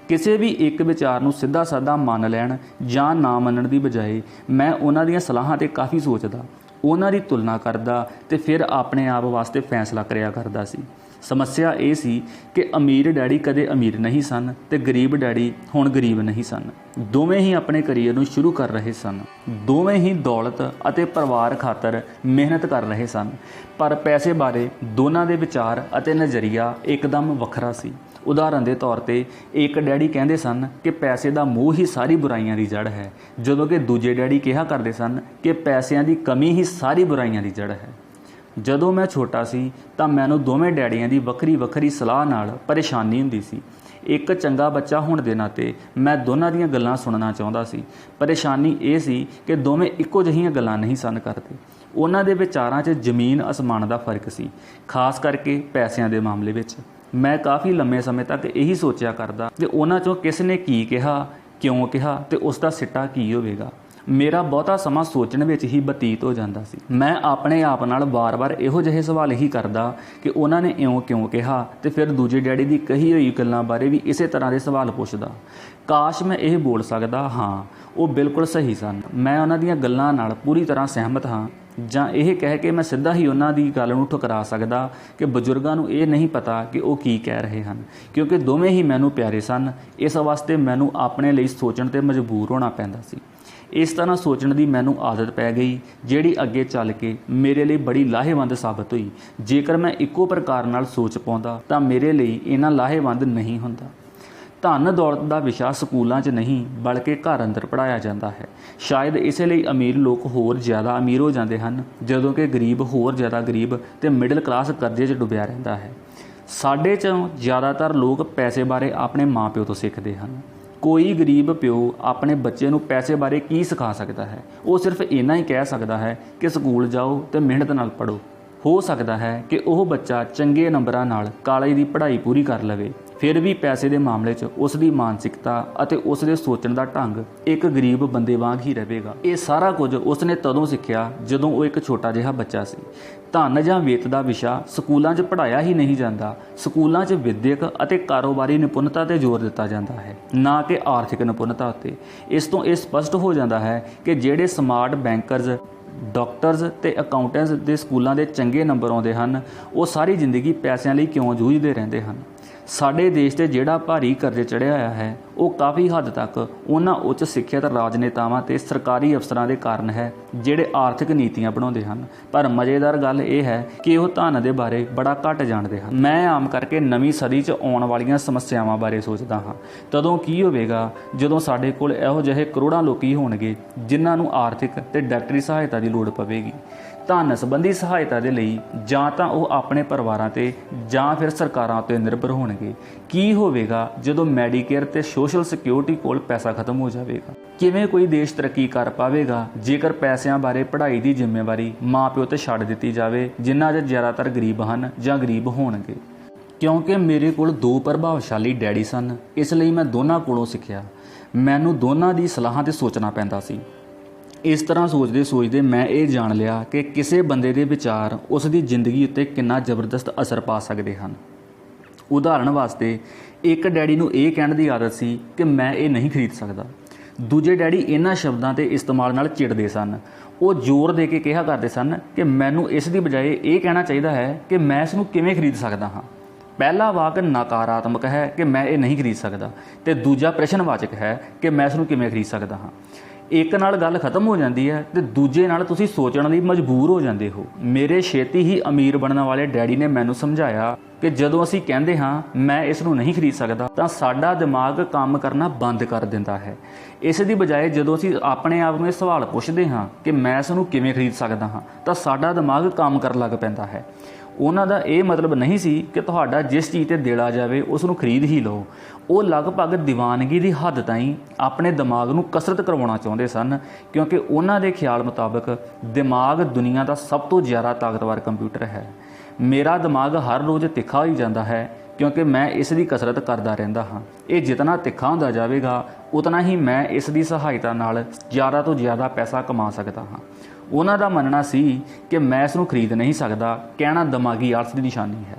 ਕਿਸੇ ਵੀ ਇੱਕ ਵਿਚਾਰ ਨੂੰ ਸਿੱਧਾ ਸਾਦਾ ਮੰਨ ਲੈਣ ਜਾਂ ਨਾ ਮੰਨਣ ਦੀ ਬਜਾਏ ਮੈਂ ਉਹਨਾਂ ਦੀਆਂ ਸਲਾਹਾਂ 'ਤੇ ਕਾਫੀ ਸੋਚਦਾ, ਉਹਨਾਂ ਦੀ ਤੁਲਨਾ ਕਰਦਾ ਤੇ ਫਿਰ ਆਪਣੇ ਆਪ ਵਾਸਤੇ ਫੈਸਲਾ ਕਰਿਆ ਕਰਦਾ ਸੀ। ਸਮੱਸਿਆ ਇਹ ਸੀ ਕਿ ਅਮੀਰ ਡੈਡੀ ਕਦੇ ਅਮੀਰ ਨਹੀਂ ਸਨ ਤੇ ਗਰੀਬ ਡੈਡੀ ਹੁਣ ਗਰੀਬ ਨਹੀਂ ਸਨ। ਦੋਵੇਂ ਹੀ ਆਪਣੇ ਕਰੀਅਰ ਨੂੰ ਸ਼ੁਰੂ ਕਰ ਰਹੇ ਸਨ। ਦੋਵੇਂ ਹੀ ਦੌਲਤ ਅਤੇ ਪਰਿਵਾਰ ਖਾਤਰ ਮਿਹਨਤ ਕਰ ਰਹੇ ਸਨ, ਪਰ ਪੈਸੇ ਬਾਰੇ ਦੋਨਾਂ ਦੇ ਵਿਚਾਰ ਅਤੇ ਨਜ਼ਰੀਆ ਇੱਕਦਮ ਵੱਖਰਾ ਸੀ। ਉਦਾਹਰਨ ਦੇ ਤੌਰ 'ਤੇ ਇੱਕ ਡੈਡੀ ਕਹਿੰਦੇ ਸਨ ਕਿ ਪੈਸੇ ਦਾ ਮੋਹ ਹੀ ਸਾਰੀ ਬੁਰਾਈਆਂ ਦੀ ਜੜ੍ਹ ਹੈ, ਜਦੋਂ ਕਿ ਦੂਜੇ ਡੈਡੀ ਕਿਹਾ ਕਰਦੇ ਸਨ ਕਿ ਪੈਸਿਆਂ ਦੀ ਕਮੀ ਹੀ ਸਾਰੀ ਬੁਰਾਈਆਂ ਦੀ ਜੜ੍ਹ ਹੈ। ਜਦੋਂ ਮੈਂ ਛੋਟਾ ਸੀ ਤਾਂ ਮੈਨੂੰ ਦੋਵੇਂ ਡੈਡੀਆਂ ਦੀ ਵੱਖਰੀ ਵੱਖਰੀ ਸਲਾਹ ਨਾਲ ਪਰੇਸ਼ਾਨੀ ਹੁੰਦੀ ਸੀ। ਇੱਕ ਚੰਗਾ ਬੱਚਾ ਹੋਣ ਦੇ ਨਾਤੇ ਮੈਂ ਦੋਨਾਂ ਦੀਆਂ ਗੱਲਾਂ ਸੁਣਨਾ ਚਾਹੁੰਦਾ ਸੀ। ਪਰੇਸ਼ਾਨੀ ਇਹ ਸੀ ਕਿ ਦੋਵੇਂ ਇੱਕੋ ਜਿਹੀਆਂ ਗੱਲਾਂ ਨਹੀਂ ਸਨ ਕਰਦੇ। ਉਹਨਾਂ ਦੇ ਵਿਚਾਰਾਂ 'ਚ ਜ਼ਮੀਨ ਅਸਮਾਨ ਦਾ ਫਰਕ ਸੀ, ਖਾਸ ਕਰਕੇ ਪੈਸਿਆਂ ਦੇ ਮਾਮਲੇ ਵਿੱਚ। ਮੈਂ ਕਾਫੀ ਲੰਮੇ ਸਮੇਂ ਤੱਕ ਇਹੀ ਸੋਚਿਆ ਕਰਦਾ ਕਿ ਉਹਨਾਂ 'ਚੋਂ ਕਿਸ ਨੇ ਕੀ ਕਿਹਾ, ਕਿਉਂ ਕਿਹਾ ਤੇ ਉਸ ਦਾ ਸਿੱਟਾ ਕੀ ਹੋਵੇਗਾ। ਮੇਰਾ ਬਹੁਤਾ ਸਮਾਂ ਸੋਚਣ ਵਿੱਚ ਹੀ ਬਤੀਤ ਹੋ ਜਾਂਦਾ ਸੀ। ਮੈਂ ਆਪਣੇ ਆਪ ਨਾਲ ਵਾਰ-ਵਾਰ ਇਹੋ ਜਿਹੇ ਸਵਾਲ ਹੀ ਕਰਦਾ ਕਿ ਉਹਨਾਂ ਨੇ ਇਉਂ ਕਿਉਂ ਕਿਹਾ, ਤੇ ਫਿਰ ਦੂਜੇ ਡੈਡੀ ਦੀ ਕਹੀ ਹੋਈ ਗੱਲਾਂ ਬਾਰੇ ਵੀ ਇਸੇ ਤਰ੍ਹਾਂ ਦੇ ਸਵਾਲ ਪੁੱਛਦਾ। ਕਾਸ਼ ਮੈਂ ਇਹ ਬੋਲ ਸਕਦਾ, ਹਾਂ ਉਹ ਬਿਲਕੁਲ ਸਹੀ ਸਨ, ਮੈਂ ਉਹਨਾਂ ਦੀਆਂ ਗੱਲਾਂ ਨਾਲ ਪੂਰੀ ਤਰ੍ਹਾਂ ਸਹਿਮਤ ਹਾਂ, ਜਾਂ ਇਹ ਕਹਿ ਕੇ ਮੈਂ ਸਿੱਧਾ ਹੀ ਉਹਨਾਂ ਦੀ ਗੱਲ ਨੂੰ ਠੁਕਰਾ ਸਕਦਾ ਕਿ ਬਜ਼ੁਰਗਾਂ ਨੂੰ ਇਹ ਨਹੀਂ ਪਤਾ ਕਿ ਉਹ ਕੀ ਕਹਿ ਰਹੇ ਹਨ, ਕਿਉਂਕਿ ਦੋਵੇਂ ਹੀ ਮੈਨੂੰ ਪਿਆਰੇ ਸਨ। ਇਸ ਵਾਸਤੇ ਮੈਨੂੰ ਆਪਣੇ ਲਈ ਸੋਚਣ 'ਤੇ ਮਜਬੂਰ ਹੋਣਾ ਪੈਂਦਾ ਸੀ। ਇਸ ਤਰ੍ਹਾਂ ਸੋਚਣ ਦੀ ਮੈਨੂੰ ਆਦਤ ਪੈ ਗਈ, ਜਿਹੜੀ ਅੱਗੇ ਚੱਲ ਕੇ ਮੇਰੇ ਲਈ ਬੜੀ ਲਾਹੇਵੰਦ ਸਾਬਤ ਹੋਈ। ਜੇਕਰ ਮੈਂ ਇੱਕੋ ਪ੍ਰਕਾਰ ਨਾਲ ਸੋਚ ਪਾਉਂਦਾ ਤਾਂ ਮੇਰੇ ਲਈ ਇਹਨਾਂ ਲਾਹੇਵੰਦ ਨਹੀਂ ਹੁੰਦਾ। ਧਨ ਦੌਲਤ ਦਾ ਵਿਸ਼ਾ ਸਕੂਲਾਂ 'ਚ ਨਹੀਂ ਬਲਕਿ ਘਰ ਅੰਦਰ ਪੜ੍ਹਾਇਆ ਜਾਂਦਾ ਹੈ। ਸ਼ਾਇਦ ਇਸੇ ਲਈ ਅਮੀਰ ਲੋਕ ਹੋਰ ਜ਼ਿਆਦਾ ਅਮੀਰ ਹੋ ਜਾਂਦੇ ਹਨ, ਜਦੋਂ ਕਿ ਗਰੀਬ ਹੋਰ ਜ਼ਿਆਦਾ ਗਰੀਬ ਤੇ ਮਿਡਲ ਕਲਾਸ ਕਰਜ਼ੇ 'ਚ ਡੁੱਬਿਆ ਰਹਿੰਦਾ ਹੈ। ਸਾਡੇ 'ਚੋਂ ਜ਼ਿਆਦਾਤਰ ਲੋਕ ਪੈਸੇ ਬਾਰੇ ਆਪਣੇ ਮਾਂ-ਪਿਓ ਤੋਂ ਸਿੱਖਦੇ ਹਨ। ਕੋਈ ਗਰੀਬ ਪਿਓ ਆਪਣੇ ਬੱਚੇ ਨੂੰ ਪੈਸੇ ਬਾਰੇ ਕੀ ਸਿਖਾ ਸਕਦਾ ਹੈ? ਉਹ ਸਿਰਫ ਇੰਨਾ ਹੀ ਕਹਿ ਸਕਦਾ ਹੈ ਕਿ ਸਕੂਲ ਜਾਓ ਤੇ ਮਿਹਨਤ ਨਾਲ ਪੜ੍ਹੋ। ਹੋ ਸਕਦਾ ਹੈ ਕਿ ਉਹ ਬੱਚਾ ਚੰਗੇ ਨੰਬਰਾਂ ਨਾਲ ਕਾਲਜ ਦੀ ਪੜ੍ਹਾਈ ਪੂਰੀ ਕਰ ਲਵੇ, ਫਿਰ ਵੀ ਪੈਸੇ ਦੇ ਮਾਮਲੇ 'ਚ ਉਸ ਦੀ ਮਾਨਸਿਕਤਾ ਅਤੇ ਉਸ ਦੇ ਸੋਚਣ ਦਾ ਢੰਗ ਇੱਕ ਗਰੀਬ ਬੰਦੇ ਵਾਂਗ ਹੀ ਰਹੇਗਾ। ਇਹ ਸਾਰਾ ਕੁਝ ਉਸ ਨੇ ਤਦੋਂ ਸਿੱਖਿਆ ਜਦੋਂ ਉਹ ਇੱਕ ਛੋਟਾ ਜਿਹਾ ਬੱਚਾ ਸੀ। ਧਨ ਜਾਂ ਵਿੱਤ ਦਾ ਵਿਸ਼ਾ ਸਕੂਲਾਂ 'ਚ ਪੜ੍ਹਾਇਆ ਹੀ ਨਹੀਂ ਜਾਂਦਾ। ਸਕੂਲਾਂ 'ਚ ਵਿਦਿਅਕ ਅਤੇ ਕਾਰੋਬਾਰੀ ਨਿਪੁੰਨਤਾ 'ਤੇ ਜ਼ੋਰ ਦਿੱਤਾ ਜਾਂਦਾ ਹੈ, ਨਾ ਕਿ ਆਰਥਿਕ ਨਿਪੁੰਨਤਾ ਉੱਤੇ। ਇਸ ਤੋਂ ਇਹ ਸਪਸ਼ਟ ਹੋ ਜਾਂਦਾ ਹੈ ਕਿ ਜਿਹੜੇ ਸਮਾਰਟ ਬੈਂਕਰਜ਼, ਡਾਕਟਰਜ਼ ਤੇ ਅਕਾਊਂਟੈਂਟਸ ਦੇ ਸਕੂਲਾਂ ਦੇ ਚੰਗੇ ਨੰਬਰ ਆਉਂਦੇ ਹਨ, ਉਹ ਸਾਰੀ ਜ਼ਿੰਦਗੀ ਪੈਸਿਆਂ ਲਈ ਕਿਉਂ ਜੂਝਦੇ ਰਹਿੰਦੇ ਹਨ। ਸਾਡੇ ਦੇਸ਼ ਤੇ ਜਿਹੜਾ ਭਾਰੀ ਕਰਜ਼ੇ ਚੜ੍ਹਿਆ ਹੋਇਆ ਹੈ ਉਹ ਕਾਫੀ ਹੱਦ ਤੱਕ ਉਹਨਾਂ ਉੱਚ ਸਿੱਖਿਅਤ ਰਾਜਨੇਤਾਵਾਂ ਤੇ ਸਰਕਾਰੀ ਅਫਸਰਾਂ ਦੇ ਕਾਰਨ ਹੈ ਜਿਹੜੇ ਆਰਥਿਕ ਨੀਤੀਆਂ ਬਣਾਉਂਦੇ ਹਨ। ਪਰ ਮਜ਼ੇਦਾਰ ਗੱਲ ਇਹ ਹੈ ਕਿ ਉਹ ਧਨ ਦੇ ਬਾਰੇ ਬੜਾ ਘੱਟ ਜਾਣਦੇ ਹਨ। ਮੈਂ ਆਮ ਕਰਕੇ ਨਵੀਂ ਸਦੀ 'ਚ ਆਉਣ ਵਾਲੀਆਂ ਸਮੱਸਿਆਵਾਂ ਬਾਰੇ ਸੋਚਦਾ ਹਾਂ। ਤਦੋਂ ਕੀ ਹੋਵੇਗਾ ਜਦੋਂ ਸਾਡੇ ਕੋਲ ਇਹੋ ਜਿਹੇ ਕਰੋੜਾਂ ਲੋਕੀ ਹੋਣਗੇ ਜਿਨ੍ਹਾਂ ਨੂੰ ਆਰਥਿਕ ਤੇ ਡਾਕਟਰੀ ਸਹਾਇਤਾ ਦੀ ਲੋੜ ਪਵੇਗੀ। ਧਨ ਸੰਬੰਧੀ ਸਹਾਇਤਾ ਦੇ ਲਈ ਜਾਂ ਤਾਂ ਉਹ ਆਪਣੇ ਪਰਿਵਾਰਾਂ ਤੇ ਜਾਂ ਫਿਰ ਸਰਕਾਰਾਂ ਉੱਤੇ ਨਿਰਭਰ ਹੋਣਗੇ। ਕੀ ਹੋਵੇਗਾ ਜਦੋਂ ਮੈਡੀਕੇਅਰ ਤੇ ਸੋਸ਼ਲ ਸਿਕਿਉਰਿਟੀ ਕੋਲ ਪੈਸਾ ਖਤਮ ਹੋ ਜਾਵੇਗਾ? ਕਿਵੇਂ ਕੋਈ ਦੇਸ਼ ਤਰੱਕੀ ਕਰ ਪਾਵੇਗਾ ਜੇਕਰ ਪੈਸਿਆਂ ਬਾਰੇ ਪੜ੍ਹਾਈ ਦੀ ਜ਼ਿੰਮੇਵਾਰੀ ਮਾਂ-ਪਿਓ ਤੇ ਛੱਡ ਦਿੱਤੀ ਜਾਵੇ ਜਿਨ੍ਹਾਂ 'ਚ ਜ਼ਿਆਦਾਤਰ ਗਰੀਬ ਹਨ ਜਾਂ ਗਰੀਬ ਹੋਣਗੇ। ਕਿਉਂਕਿ ਮੇਰੇ ਕੋਲ 2 ਪ੍ਰਭਾਵਸ਼ਾਲੀ ਡੈਡੀ ਸਨ, ਇਸ ਲਈ ਮੈਂ ਦੋਨਾਂ ਕੋਲੋਂ ਸਿੱਖਿਆ। ਮੈਨੂੰ ਦੋਨਾਂ ਦੀ ਸਲਾਹਾਂ ਤੇ ਸੋਚਣਾ ਪੈਂਦਾ ਸੀ। ਇਸ ਤਰ੍ਹਾਂ ਸੋਚਦੇ ਸੋਚਦੇ ਮੈਂ ਇਹ ਜਾਣ ਲਿਆ ਕਿ ਕਿਸੇ ਬੰਦੇ ਦੇ ਵਿਚਾਰ ਉਸ ਦੀ ਜ਼ਿੰਦਗੀ ਉੱਤੇ ਕਿੰਨਾ ਜ਼ਬਰਦਸਤ ਅਸਰ ਪਾ ਸਕਦੇ ਹਨ। ਉਦਾਹਰਣ ਵਾਸਤੇ ਇੱਕ ਡੈਡੀ ਨੂੰ ਇਹ ਕਹਿਣ ਦੀ ਆਦਤ ਸੀ ਕਿ ਮੈਂ ਇਹ ਨਹੀਂ ਖਰੀਦ ਸਕਦਾ। ਦੂਜੇ ਡੈਡੀ ਇਹਨਾਂ ਸ਼ਬਦਾਂ ਦੇ ਇਸਤੇਮਾਲ ਨਾਲ ਚਿੜਦੇ ਸਨ। ਉਹ ਜ਼ੋਰ ਦੇ ਕੇ ਕਿਹਾ ਕਰਦੇ ਸਨ ਕਿ ਮੈਨੂੰ ਇਸ ਦੀ ਬਜਾਏ ਇਹ ਕਹਿਣਾ ਚਾਹੀਦਾ ਹੈ ਕਿ ਮੈਂ ਇਸ ਨੂੰ ਕਿਵੇਂ ਖਰੀਦ ਸਕਦਾ ਹਾਂ। ਪਹਿਲਾ ਵਾਕ ਨਕਾਰਾਤਮਕ ਹੈ ਕਿ ਮੈਂ ਇਹ ਨਹੀਂ ਖਰੀਦ ਸਕਦਾ ਤੇ ਦੂਜਾ ਪ੍ਰਸ਼ਨਵਾਚਕ ਹੈ ਕਿ ਮੈਂ ਇਸ ਨੂੰ ਕਿਵੇਂ ਖਰੀਦ ਸਕਦਾ ਹਾਂ। ਇੱਕ ਨਾਲ ਗੱਲ ਖਤਮ ਹੋ ਜਾਂਦੀ ਹੈ ਤੇ ਦੂਜੇ ਨਾਲ ਤੁਸੀਂ ਸੋਚਣ ਲਈ ਮਜਬੂਰ ਹੋ ਜਾਂਦੇ ਹੋ। ਮੇਰੇ ਛੇਤੀ ਹੀ ਅਮੀਰ ਬਣਨ ਵਾਲੇ ਡੈਡੀ ਨੇ ਮੈਨੂੰ ਸਮਝਾਇਆ ਕਿ ਜਦੋਂ ਅਸੀਂ ਕਹਿੰਦੇ ਹਾਂ ਮੈਂ ਇਸ ਨੂੰ ਨਹੀਂ ਖਰੀਦ ਸਕਦਾ ਤਾਂ ਸਾਡਾ ਦਿਮਾਗ ਕੰਮ ਕਰਨਾ ਬੰਦ ਕਰ ਦਿੰਦਾ ਹੈ। ਇਸ ਦੀ ਬਜਾਏ ਜਦੋਂ ਅਸੀਂ ਆਪਣੇ ਆਪ ਨੂੰ ਇਹ ਸਵਾਲ ਪੁੱਛਦੇ ਹਾਂ ਕਿ ਮੈਂ ਇਸ ਨੂੰ ਕਿਵੇਂ ਖਰੀਦ ਸਕਦਾ ਹਾਂ ਤਾਂ ਸਾਡਾ ਦਿਮਾਗ ਕੰਮ ਕਰਨ ਲੱਗ ਪੈਂਦਾ ਹੈ। ਉਹਨਾਂ ਦਾ ਇਹ ਮਤਲਬ ਨਹੀਂ ਸੀ ਕਿ ਤੁਹਾਡਾ ਜਿਸ ਚੀਜ਼ 'ਤੇ ਦਿਲ ਆ ਜਾਵੇ ਉਸ ਨੂੰ ਖਰੀਦ ਹੀ ਲਓ। ਉਹ ਲਗਭਗ ਦੀਵਾਨਗੀ ਦੀ ਹੱਦ ਤਾਈਂ ਆਪਣੇ ਦਿਮਾਗ ਨੂੰ ਕਸਰਤ ਕਰਵਾਉਣਾ ਚਾਹੁੰਦੇ ਸਨ, ਕਿਉਂਕਿ ਉਹਨਾਂ ਦੇ ਖਿਆਲ ਮੁਤਾਬਕ ਦਿਮਾਗ ਦੁਨੀਆ ਦਾ ਸਭ ਤੋਂ ਜ਼ਿਆਦਾ ਤਾਕਤਵਰ ਕੰਪਿਊਟਰ ਹੈ। ਮੇਰਾ ਦਿਮਾਗ ਹਰ ਰੋਜ਼ ਤਿੱਖਾ ਹੋਈ ਜਾਂਦਾ ਹੈ ਕਿਉਂਕਿ ਮੈਂ ਇਸ ਦੀ ਕਸਰਤ ਕਰਦਾ ਰਹਿੰਦਾ ਹਾਂ। ਇਹ ਜਿਤਨਾ ਤਿੱਖਾ ਹੁੰਦਾ ਜਾਵੇਗਾ ਉਤਨਾ ਹੀ ਮੈਂ ਇਸ ਦੀ ਸਹਾਇਤਾ ਨਾਲ ਜ਼ਿਆਦਾ ਤੋਂ ਜ਼ਿਆਦਾ ਪੈਸਾ ਕਮਾ ਸਕਦਾ ਹਾਂ। ਉਹਨਾਂ ਦਾ ਮੰਨਣਾ ਸੀ ਕਿ ਮੈਂ ਇਸ ਨੂੰ ਖਰੀਦ ਨਹੀਂ ਸਕਦਾ ਕਹਿਣਾ ਦਿਮਾਗੀ ਆਲਸ ਦੀ ਨਿਸ਼ਾਨੀ ਹੈ।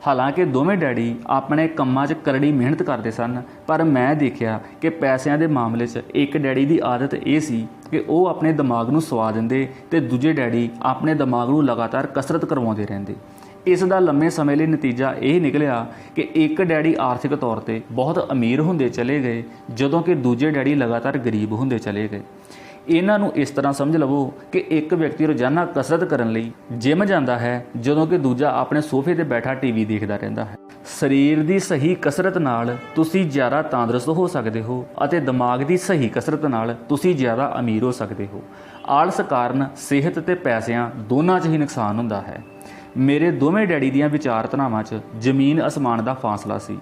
ਹਾਲਾਂਕਿ ਦੋਵੇਂ ਡੈਡੀ ਆਪਣੇ ਕੰਮਾਂ 'ਚ ਕਰੜੀ ਮਿਹਨਤ ਕਰਦੇ ਸਨ, ਪਰ ਮੈਂ ਦੇਖਿਆ ਕਿ ਪੈਸਿਆਂ ਦੇ ਮਾਮਲੇ 'ਚ ਇੱਕ ਡੈਡੀ ਦੀ ਆਦਤ ਇਹ ਸੀ ਕਿ ਉਹ ਆਪਣੇ ਦਿਮਾਗ ਨੂੰ ਸਵਾ ਦਿੰਦੇ ਤੇ ਦੂਜੇ ਡੈਡੀ ਆਪਣੇ ਦਿਮਾਗ ਨੂੰ ਲਗਾਤਾਰ ਕਸਰਤ ਕਰਵਾਉਂਦੇ ਰਹਿੰਦੇ। ਇਸ ਦਾ ਲੰਮੇ ਸਮੇਂ ਲਈ ਨਤੀਜਾ ਇਹ ਨਿਕਲਿਆ ਕਿ ਇੱਕ ਡੈਡੀ ਆਰਥਿਕ ਤੌਰ ਤੇ ਬਹੁਤ ਅਮੀਰ ਹੁੰਦੇ ਚਲੇ ਗਏ ਜਦੋਂ ਕਿ ਦੂਜੇ ਡੈਡੀ ਲਗਾਤਾਰ ਗਰੀਬ ਹੁੰਦੇ ਚਲੇ ਗਏ। ਇਹਨਾਂ ਨੂੰ ਇਸ ਤਰ੍ਹਾਂ ਸਮਝ ਲਵੋ ਕਿ ਇੱਕ ਵਿਅਕਤੀ ਰੋਜ਼ਾਨਾ ਕਸਰਤ ਕਰਨ ਲਈ ਜਿਮ ਜਾਂਦਾ ਹੈ ਜਦੋਂ ਕਿ ਦੂਜਾ ਆਪਣੇ ਸੋਫੇ ਤੇ ਬੈਠਾ ਟੀਵੀ ਦੇਖਦਾ ਰਹਿੰਦਾ ਹੈ। ਸਰੀਰ ਦੀ ਸਹੀ ਕਸਰਤ ਨਾਲ ਤੁਸੀਂ ਜ਼ਿਆਦਾ ਤੰਦਰੁਸਤ ਹੋ ਸਕਦੇ ਹੋ ਅਤੇ ਦਿਮਾਗ ਦੀ ਸਹੀ ਕਸਰਤ ਨਾਲ ਤੁਸੀਂ ਜ਼ਿਆਦਾ ਅਮੀਰ ਹੋ ਸਕਦੇ ਹੋ। ਆਲਸ ਕਾਰਨ ਸਿਹਤ ਤੇ ਪੈਸਿਆਂ ਦੋਨਾਂ 'ਚ ਹੀ ਨੁਕਸਾਨ ਹੁੰਦਾ ਹੈ। ਮੇਰੇ ਦੋਵੇਂ ਡੈਡੀ ਦੀਆਂ ਵਿਚਾਰਧਾਰਾਵਾਂ 'ਚ ਜ਼ਮੀਨ ਅਸਮਾਨ ਦਾ ਫਾਸਲਾ ਸੀ।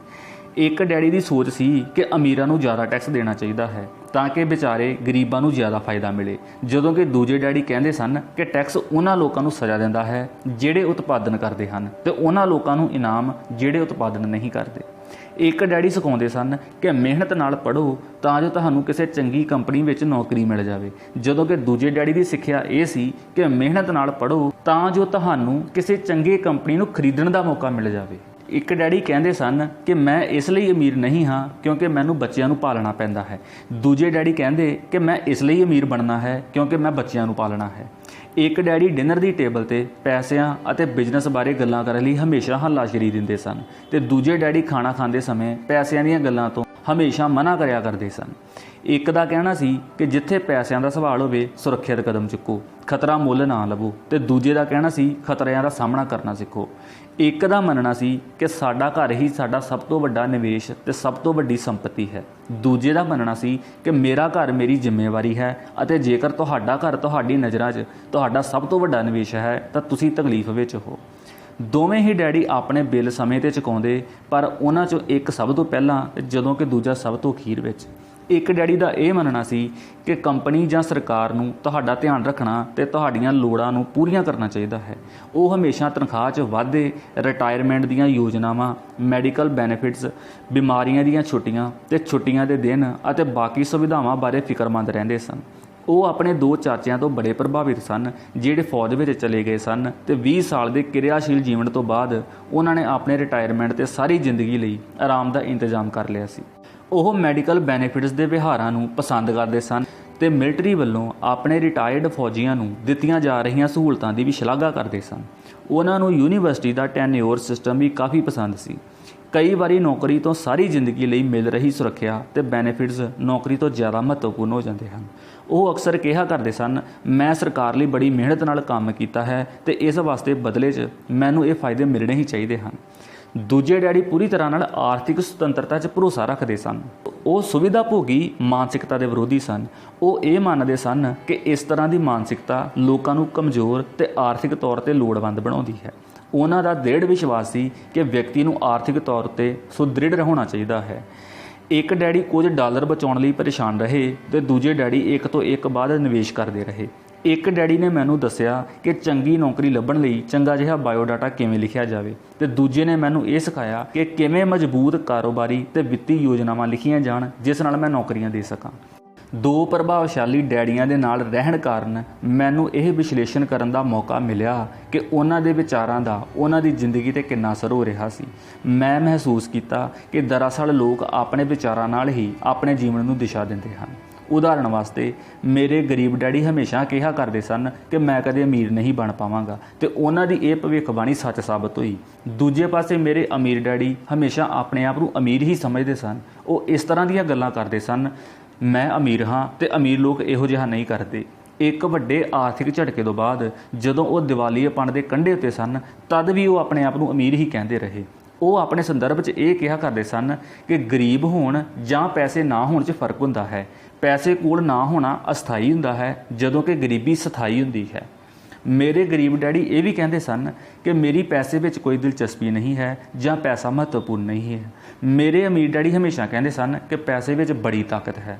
ਇੱਕ ਡੈਡੀ ਦੀ ਸੋਚ ਸੀ ਕਿ ਅਮੀਰਾਂ ਨੂੰ ਜ਼ਿਆਦਾ ਟੈਕਸ ਦੇਣਾ ਚਾਹੀਦਾ ਹੈ ਤਾਂ ਕਿ ਵਿਚਾਰੇ ਗਰੀਬਾਂ ਨੂੰ ਜ਼ਿਆਦਾ ਫਾਇਦਾ ਮਿਲੇ, ਜਦੋਂ ਕਿ ਦੂਜੇ ਡੈਡੀ ਕਹਿੰਦੇ ਸਨ ਕਿ ਟੈਕਸ ਉਹਨਾਂ ਲੋਕਾਂ ਨੂੰ ਸਜ਼ਾ ਦਿੰਦਾ ਹੈ ਜਿਹੜੇ ਉਤਪਾਦਨ ਕਰਦੇ ਹਨ ਤੇ ਉਹਨਾਂ ਲੋਕਾਂ ਨੂੰ ਇਨਾਮ ਜਿਹੜੇ ਉਤਪਾਦਨ ਨਹੀਂ ਕਰਦੇ। ਇੱਕ ਡੈਡੀ ਸਿਖਾਉਂਦੇ ਸਨ ਕਿ ਮਿਹਨਤ ਨਾਲ ਪੜ੍ਹੋ ਤਾਂ ਜੋ ਤੁਹਾਨੂੰ ਕਿਸੇ ਚੰਗੀ ਕੰਪਨੀ ਵਿੱਚ ਨੌਕਰੀ ਮਿਲ ਜਾਵੇ, ਜਦੋਂ ਕਿ ਦੂਜੇ ਡੈਡੀ ਦੀ ਸਿੱਖਿਆ ਇਹ ਸੀ ਕਿ ਮਿਹਨਤ ਨਾਲ ਪੜ੍ਹੋ ਤਾਂ ਜੋ ਤੁਹਾਨੂੰ ਕਿਸੇ ਚੰਗੇ ਕੰਪਨੀ ਨੂੰ ਖਰੀਦਣ ਦਾ ਮੌਕਾ ਮਿਲ ਜਾਵੇ। ਇੱਕ ਡੈਡੀ ਕਹਿੰਦੇ ਸਨ ਕਿ ਮੈਂ ਇਸ ਲਈ ਅਮੀਰ ਨਹੀਂ ਹਾਂ ਕਿਉਂਕਿ ਮੈਨੂੰ ਬੱਚਿਆਂ ਨੂੰ ਪਾਲਣਾ ਪੈਂਦਾ ਹੈ। ਦੂਜੇ ਡੈਡੀ ਕਹਿੰਦੇ ਕਿ ਮੈਂ ਇਸ ਲਈ ਅਮੀਰ ਬਣਨਾ ਹੈ ਕਿਉਂਕਿ ਮੈਂ ਬੱਚਿਆਂ ਨੂੰ ਪਾਲਣਾ ਹੈ। ਇੱਕ ਡੈਡੀ ਡਿਨਰ ਦੀ ਟੇਬਲ ਤੇ ਪੈਸਿਆਂ ਅਤੇ ਬਿਜ਼ਨਸ ਬਾਰੇ ਗੱਲਾਂ ਕਰਨ ਲਈ ਹਮੇਸ਼ਾ ਹੱਲਾਸ਼ੇਰੀ ਦਿੰਦੇ ਸਨ ਤੇ ਦੂਜੇ ਡੈਡੀ ਖਾਣਾ ਖਾਂਦੇ ਸਮੇਂ ਪੈਸਿਆਂ ਦੀਆਂ ਗੱਲਾਂ ਤੋਂ ਹਮੇਸ਼ਾ ਮਨਾ ਕਰਿਆ ਕਰਦੇ ਸਨ। ਇੱਕ ਦਾ ਕਹਿਣਾ ਸੀ ਕਿ ਜਿੱਥੇ ਪੈਸਿਆਂ ਦਾ ਸਵਾਲ ਹੋਵੇ ਸੁਰੱਖਿਅਤ ਕਦਮ ਚੁੱਕੋ, ਖਤਰਾ ਮੁੱਲ ਨਾ ਲਵੋ, ਤੇ ਦੂਜੇ ਦਾ ਕਹਿਣਾ ਸੀ ਖਤਰਿਆਂ ਦਾ ਸਾਹਮਣਾ ਕਰਨਾ ਸਿੱਖੋ। ਇੱਕ ਦਾ ਮੰਨਣਾ ਸੀ ਕਿ ਸਾਡਾ ਘਰ ਹੀ ਸਾਡਾ ਸਭ ਤੋਂ ਵੱਡਾ ਨਿਵੇਸ਼ ਤੇ ਸਭ ਤੋਂ ਵੱਡੀ ਸੰਪਤੀ ਹੈ। ਦੂਜੇ ਦਾ ਮੰਨਣਾ ਸੀ ਕਿ ਮੇਰਾ ਘਰ ਮੇਰੀ ਜ਼ਿੰਮੇਵਾਰੀ ਹੈ ਅਤੇ ਜੇਕਰ ਤੁਹਾਡਾ ਘਰ ਤੁਹਾਡੀ ਨਜ਼ਰਾਂ 'ਚ ਤੁਹਾਡਾ ਸਭ ਤੋਂ ਵੱਡਾ ਨਿਵੇਸ਼ ਹੈ ਤਾਂ ਤੁਸੀਂ ਤਕਲੀਫ ਵਿੱਚ ਹੋ। ਦੋਵੇਂ ਹੀ ਡੈਡੀ ਆਪਣੇ ਬਿੱਲ ਸਮੇਂ 'ਤੇ ਚੁਕਾਉਂਦੇ, ਪਰ ਉਹਨਾਂ 'ਚੋਂ ਇੱਕ ਸਭ ਤੋਂ ਪਹਿਲਾਂ ਜਦੋਂ ਕਿ ਦੂਜਾ ਸਭ ਤੋਂ ਅਖੀਰ ਵਿੱਚ। ਇੱਕ ਡੈਡੀ ਦਾ ਇਹ ਮੰਨਣਾ ਸੀ ਕਿ ਕੰਪਨੀ ਜਾਂ ਸਰਕਾਰ ਨੂੰ ਤੁਹਾਡਾ ਧਿਆਨ ਰੱਖਣਾ ਤੇ ਤੁਹਾਡੀਆਂ ਲੋੜਾਂ ਨੂੰ ਪੂਰੀਆਂ ਕਰਨਾ ਚਾਹੀਦਾ ਹੈ। ਉਹ ਹਮੇਸ਼ਾ ਤਨਖਾਹ 'ਚ ਵਾਧੇ, ਰਿਟਾਇਰਮੈਂਟ ਦੀਆਂ ਯੋਜਨਾਵਾਂ, ਮੈਡੀਕਲ ਬੈਨੀਫਿਟਸ, ਬਿਮਾਰੀਆਂ ਦੀਆਂ ਛੁੱਟੀਆਂ ਤੇ ਛੁੱਟੀਆਂ ਦੇ ਦਿਨ ਅਤੇ ਬਾਕੀ ਸੁਵਿਧਾਵਾਂ ਬਾਰੇ ਫਿਕਰਮੰਦ ਰਹਿੰਦੇ ਸਨ। ਉਹ ਆਪਣੇ 2 ਚਾਚਿਆਂ ਤੋਂ ਬੜੇ ਪ੍ਰਭਾਵਿਤ ਸਨ ਜਿਹੜੇ ਫੌਜ ਵਿੱਚ ਚਲੇ ਗਏ ਸਨ ਤੇ 20 ਸਾਲ ਦੇ ਕਿਰਿਆਸ਼ੀਲ ਜੀਵਨ ਤੋਂ ਬਾਅਦ ਉਹਨਾਂ ਨੇ ਆਪਣੇ ਰਿਟਾਇਰਮੈਂਟ ਤੇ ਸਾਰੀ ਜ਼ਿੰਦਗੀ ਲਈ ਆਰਾਮ ਦਾ ਇੰਤਜ਼ਾਮ ਕਰ ਲਿਆ ਸੀ। ਉਹ ਮੈਡੀਕਲ ਬੈਨੀਫਿਟਸ ਦੇ ਵਿਹਾਰਾਂ ਨੂੰ ਪਸੰਦ ਕਰਦੇ ਸਨ ਤੇ ਮਿਲਟਰੀ ਵੱਲੋਂ ਆਪਣੇ ਰਿਟਾਇਰਡ ਫੌਜੀਆਂ ਨੂੰ ਦਿੱਤੀਆਂ ਜਾ ਰਹੀਆਂ ਸਹੂਲਤਾਂ ਦੀ ਵੀ ਸ਼ਲਾਘਾ ਕਰਦੇ ਸਨ। ਉਹਨਾਂ ਨੂੰ ਯੂਨੀਵਰਸਿਟੀ ਦਾ ਟੈਨਿਓਰ ਸਿਸਟਮ ਵੀ ਕਾਫੀ ਪਸੰਦ ਸੀ। कई बारी नौकरी तो सारी जिंदगी ਲਈ मिल रही सुरक्षा ਤੇ ਬੈਨੀਫਿਟਸ नौकरी ਤੋਂ ਜ਼ਿਆਦਾ ਮਹੱਤਵਪੂਰਨ ਹੋ ਜਾਂਦੇ ਹਨ। ਉਹ ਅਕਸਰ ਕਿਹਾ ਕਰਦੇ ਸਨ, ਮੈਂ ਸਰਕਾਰ ਲਈ ਬੜੀ ਮਿਹਨਤ ਨਾਲ ਕੰਮ ਕੀਤਾ ਹੈ ਤੇ ਇਸ ਵਾਸਤੇ ਬਦਲੇ 'ਚ ਮੈਨੂੰ ਇਹ ਫਾਇਦੇ ਮਿਲਣੇ ਹੀ ਚਾਹੀਦੇ ਹਨ। ਦੂਜੇ ਡੈਡੀ ਪੂਰੀ ਤਰ੍ਹਾਂ ਨਾਲ ਆਰਥਿਕ ਸੁਤੰਤਰਤਾ 'ਚ ਭਰੋਸਾ ਰੱਖਦੇ ਸਨ। ਉਹ ਸੁਵਿਧਾ ਭੋਗੀ ਮਾਨਸਿਕਤਾ ਦੇ ਵਿਰੋਧੀ ਸਨ। ਉਹ ਇਹ ਮੰਨਦੇ ਸਨ ਕਿ ਇਸ ਤਰ੍ਹਾਂ ਦੀ ਮਾਨਸਿਕਤਾ ਲੋਕਾਂ ਨੂੰ ਕਮਜ਼ੋਰ ਤੇ ਆਰਥਿਕ ਤੌਰ ਤੇ ਲੋੜਵੰਦ ਬਣਾਉਂਦੀ ਹੈ। ਉਹਨਾਂ ਦਾ ਦ੍ਰਿੜ ਵਿਸ਼ਵਾਸ ਸੀ ਕਿ ਵਿਅਕਤੀ ਨੂੰ ਆਰਥਿਕ ਤੌਰ ਤੇ ਸੁਦ੍ਰਿੜ ਹੋਣਾ ਚਾਹੀਦਾ ਹੈ। ਇੱਕ ਡੈਡੀ ਕੁਝ ਡਾਲਰ ਬਚਾਉਣ ਲਈ ਪਰੇਸ਼ਾਨ ਰਹੇ ਤੇ ਦੂਜੇ ਡੈਡੀ ਇੱਕ ਤੋਂ ਇੱਕ ਬਾਅਦ ਨਿਵੇਸ਼ ਕਰਦੇ ਰਹੇ। ਇੱਕ ਡੈਡੀ ਨੇ ਮੈਨੂੰ ਦੱਸਿਆ ਕਿ ਚੰਗੀ ਨੌਕਰੀ ਲੱਭਣ ਲਈ ਚੰਗਾ ਜਿਹਾ ਬਾਇਓਡਾਟਾ ਕਿਵੇਂ ਲਿਖਿਆ ਜਾਵੇ ਤੇ ਦੂਜੇ ਨੇ ਮੈਨੂੰ ਇਹ ਸਿਖਾਇਆ ਕਿ ਕਿਵੇਂ ਮਜ਼ਬੂਤ ਕਾਰੋਬਾਰੀ ਤੇ ਵਿੱਤੀ ਯੋਜਨਾਵਾਂ ਲਿਖੀਆਂ ਜਾਣ ਜਿਸ ਨਾਲ ਮੈਂ ਨੌਕਰੀਆਂ ਦੇ ਸਕਾਂ। ਦੋ ਪ੍ਰਭਾਵਸ਼ਾਲੀ ਡੈਡੀਆਂ ਦੇ ਨਾਲ ਰਹਿਣ ਕਾਰਨ ਮੈਨੂੰ ਇਹ ਵਿਸ਼ਲੇਸ਼ਣ ਕਰਨ ਦਾ ਮੌਕਾ ਮਿਲਿਆ ਕਿ ਉਹਨਾਂ ਦੇ ਵਿਚਾਰਾਂ ਦਾ ਉਹਨਾਂ ਦੀ ਜ਼ਿੰਦਗੀ 'ਤੇ ਕਿੰਨਾ ਅਸਰ ਹੋ ਰਿਹਾ ਸੀ। ਮੈਂ ਮਹਿਸੂਸ ਕੀਤਾ ਕਿ ਦਰਅਸਲ ਲੋਕ ਆਪਣੇ ਵਿਚਾਰਾਂ ਨਾਲ ਹੀ ਆਪਣੇ ਜੀਵਨ ਨੂੰ ਦਿਸ਼ਾ ਦਿੰਦੇ ਹਨ। ਉਦਾਹਰਣ ਵਾਸਤੇ ਮੇਰੇ ਗਰੀਬ ਡੈਡੀ ਹਮੇਸ਼ਾ ਕਿਹਾ ਕਰਦੇ ਸਨ ਕਿ ਮੈਂ ਕਦੇ ਅਮੀਰ ਨਹੀਂ ਬਣ ਪਾਵਾਂਗਾ ਤੇ ਉਹਨਾਂ ਦੀ ਇਹ ਭਵਿੱਖਬਾਣੀ ਸੱਚ ਸਾਬਤ ਹੋਈ। ਦੂਜੇ ਪਾਸੇ ਮੇਰੇ ਅਮੀਰ ਡੈਡੀ ਹਮੇਸ਼ਾ ਆਪਣੇ ਆਪ ਨੂੰ ਅਮੀਰ ਹੀ ਸਮਝਦੇ ਸਨ। ਉਹ ਇਸ ਤਰ੍ਹਾਂ ਦੀਆਂ ਗੱਲਾਂ ਕਰਦੇ ਸਨ, ਮੈਂ ਅਮੀਰ ਹਾਂ ਤੇ ਅਮੀਰ ਲੋਕ ਇਹੋ ਜਿਹਾ ਨਹੀਂ ਕਰਦੇ। ਇੱਕ ਵੱਡੇ ਆਰਥਿਕ ਝਟਕੇ ਤੋਂ ਬਾਅਦ ਜਦੋਂ ਉਹ ਦਿਵਾਲੀਏਪਣ ਦੇ ਕੰਢੇ ਉੱਤੇ ਸਨ ਤਦ ਵੀ ਉਹ ਆਪਣੇ ਆਪ ਨੂੰ ਅਮੀਰ ਹੀ ਕਹਿੰਦੇ ਰਹੇ। ਉਹ ਆਪਣੇ ਸੰਦਰਭ 'ਚ ਇਹ ਕਿਹਾ ਕਰਦੇ ਸਨ ਕਿ ਗਰੀਬ ਹੋਣ ਜਾਂ ਪੈਸੇ ਨਾ ਹੋਣ 'ਚ ਫਰਕ ਹੁੰਦਾ ਹੈ। ਪੈਸੇ ਕੋਲ ਨਾ ਹੋਣਾ ਅਸਥਾਈ ਹੁੰਦਾ ਹੈ ਜਦੋਂ ਕਿ ਗਰੀਬੀ ਸਥਾਈ ਹੁੰਦੀ ਹੈ। ਮੇਰੇ ਗਰੀਬ ਡੈਡੀ ਇਹ ਵੀ ਕਹਿੰਦੇ ਸਨ ਕਿ ਮੇਰੀ ਪੈਸੇ ਵਿੱਚ ਕੋਈ ਦਿਲਚਸਪੀ ਨਹੀਂ ਹੈ ਜਾਂ ਪੈਸਾ ਮਹੱਤਵਪੂਰਨ ਨਹੀਂ ਹੈ। ਮੇਰੇ ਅਮੀਰ ਡੈਡੀ ਹਮੇਸ਼ਾ ਕਹਿੰਦੇ ਸਨ ਕਿ ਪੈਸੇ ਵਿੱਚ ਬੜੀ ਤਾਕਤ ਹੈ।